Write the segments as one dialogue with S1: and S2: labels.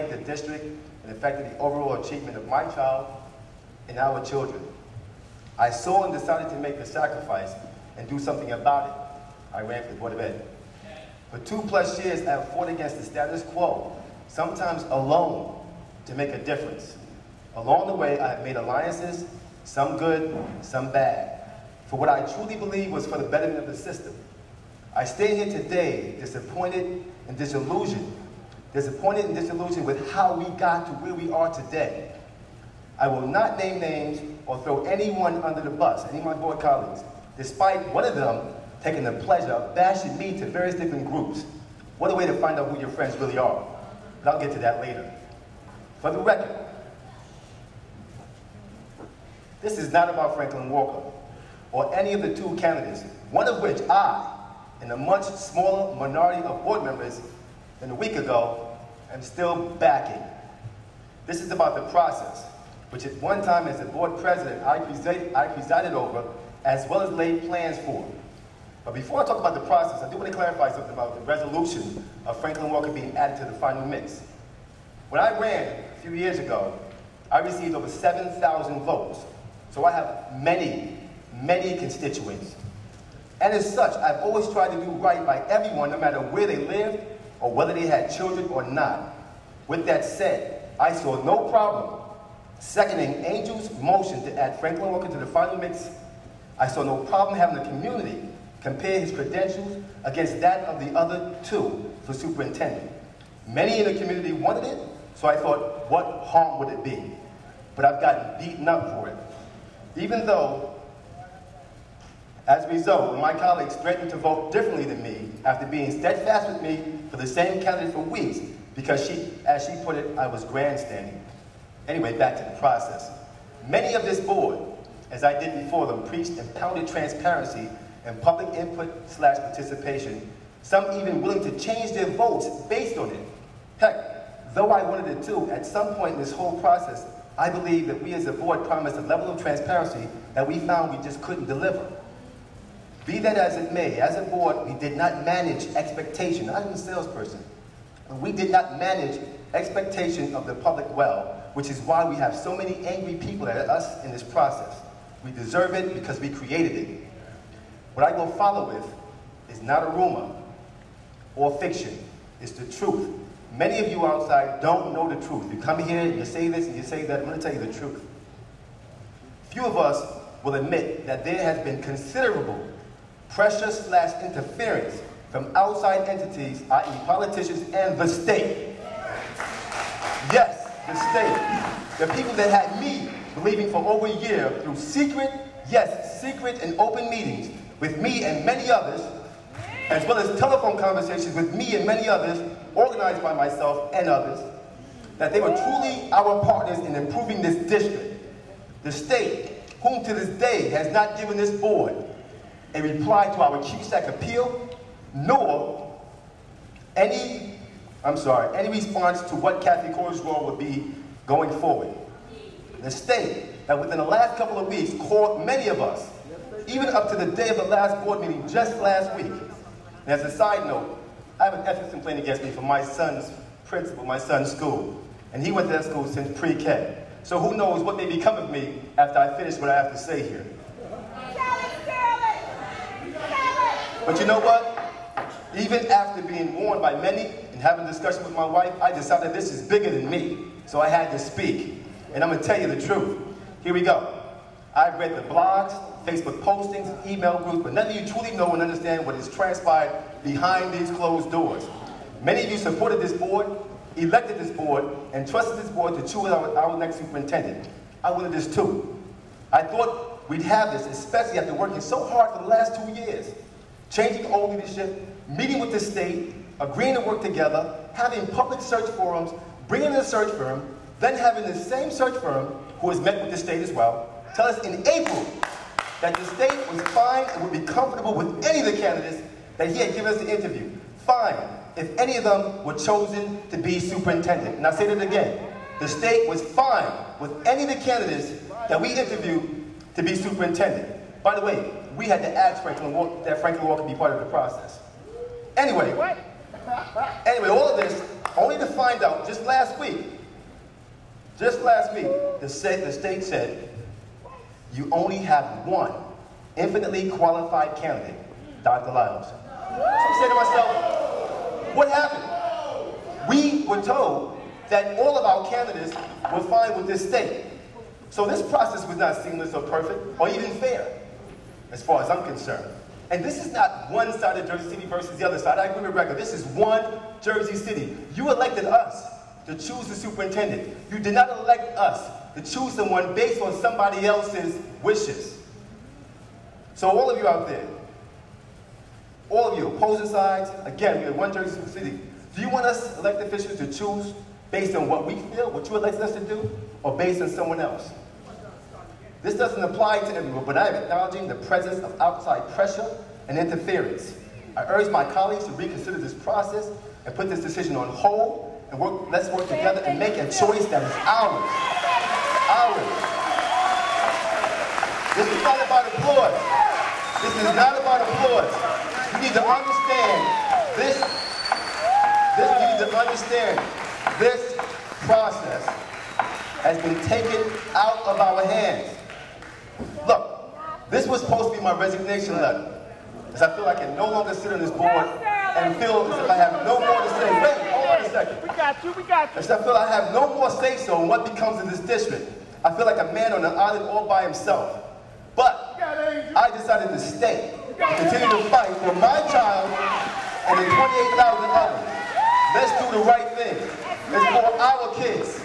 S1: the district and affected the overall achievement of my child and our children. I saw and decided to make the sacrifice and do something about it. I ran for the Board of Ed. For 2+ years, I have fought against the status quo, sometimes alone, to make a difference. Along the way, I have made alliances, some good, some bad, for what I truly believe was for the betterment of the system. I stand here today disappointed and disillusioned with how we got to where we are today. I will not name names or throw anyone under the bus, any of my board colleagues, despite one of them taking the pleasure of bashing me to various different groups. What a way to find out who your friends really are. But I'll get to that later. For the record, this is not about Franklin Walker or any of the 2 candidates, one of which I, and a much smaller minority of board members than a week ago, am still backing. This is about the process, which at one time as the board president I presided over, as well as laid plans for. But before I talk about the process, I do want to clarify something about the resolution of Franklin Walker being added to the final mix. When I ran a few years ago, I received over 7,000 votes. So I have many, many constituents. And as such, I've always tried to do right by everyone, no matter where they lived or whether they had children or not. With that said, I saw no problem seconding Angel's motion to add Franklin Walker to the final mix. I saw no problem having the community compare his credentials against that of the other 2 for superintendent. Many in the community wanted it, so I thought, what harm would it be? But I've gotten beaten up for it. Even though, as a result, when my colleagues threatened to vote differently than me after being steadfast with me for the same candidate for weeks, because as she put it, I was grandstanding. Anyway, back to the process. Many of this board, as I did before them, preached and pounded transparency and public input/participation, some even willing to change their votes based on it. Heck, though I wanted it too, at some point in this whole process, I believe that we as a board promised a level of transparency that we found we just couldn't deliver. Be that as it may, as a board, we did not manage expectation, not even a salesperson. And we did not manage expectation of the public well, which is why we have so many angry people at us in this process. We deserve it because we created it. What I will follow with is not a rumor or fiction, it's the truth. Many of you outside don't know the truth. You come here and you say this and you say that. I'm going to tell you the truth. Few of us will admit that there has been considerable pressure/interference from outside entities, i.e. politicians and the state. Yes, the state. The people that had me believing for over a year through secret and open meetings with me and many others, as well as telephone conversations with me and many others, organized by myself and others, that they were truly our partners in improving this district. The state, whom to this day has not given this board a reply to our QSAC appeal, nor any response to what Kathy Corey's role would be going forward. The state that within the last couple of weeks called many of us, even up to the day of the last board meeting just last week. And as a side note, I have an ethics complaint against me from my son's principal, my son's school. And he went to that school since pre-K. So who knows what may become of me after I finish what I have to say here. But you know what? Even after being warned by many and having a discussion with my wife, I decided this is bigger than me. So I had to speak. And I'm going to tell you the truth. Here we go. I've read the blogs, Facebook postings, email groups, but none of you truly know and understand what has transpired behind these closed doors. Many of you supported this board, elected this board, and trusted this board to choose our next superintendent. I wanted this too. I thought we'd have this, especially after working so hard for the last 2 years. Changing old leadership, meeting with the state, agreeing to work together, having public search forums, bringing in a search firm, then having the same search firm, who has met with the state as well, tell us in April that the state was fine and would be comfortable with any of the candidates that he had given us the interview. Fine, if any of them were chosen to be superintendent. And I'll say that again. The state was fine with any of the candidates that we interviewed to be superintendent. By the way, we had to ask Franklin Walker be part of the process. Anyway, all of this only to find out just last week, the state said, you only have one infinitely qualified candidate, Dr. Lyles. So I'm saying to myself, what happened? We were told that all of our candidates were fine with this state. So this process was not seamless or perfect or even fair, as far as I'm concerned. And this is not one side of Jersey City versus the other side. I agree with Rebecca. This is one Jersey City. You elected us to choose the superintendent. You did not elect us to choose someone based on somebody else's wishes. So all of you out there, all of you opposing sides, again, we have one Jersey City. Do you want us elected officials to choose based on what we feel, what you elected us to do, or based on someone else? This doesn't apply to everyone, but I am acknowledging the presence of outside pressure and interference. I urge my colleagues to reconsider this process and put this decision on hold, and let's work together and make a choice that is ours. Ours. This is not about applause. This is not about applause. You need to understand this. You need to understand this process has been taken out of our hands. Look, this was supposed to be my resignation letter, because I feel I can no longer sit on this board and feel as if I have no more to say. Wait, hold on a second.
S2: We got you, we got you.
S1: As I feel I have no more say-so in what becomes of this district. I feel like a man on an island all by himself. But I decided to stay and continue to fight for my child and the 28,000 others. Let's do the right thing. It's for our kids.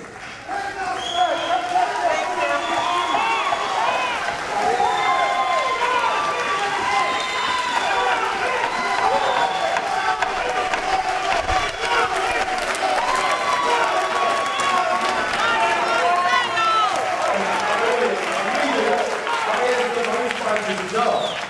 S1: Job.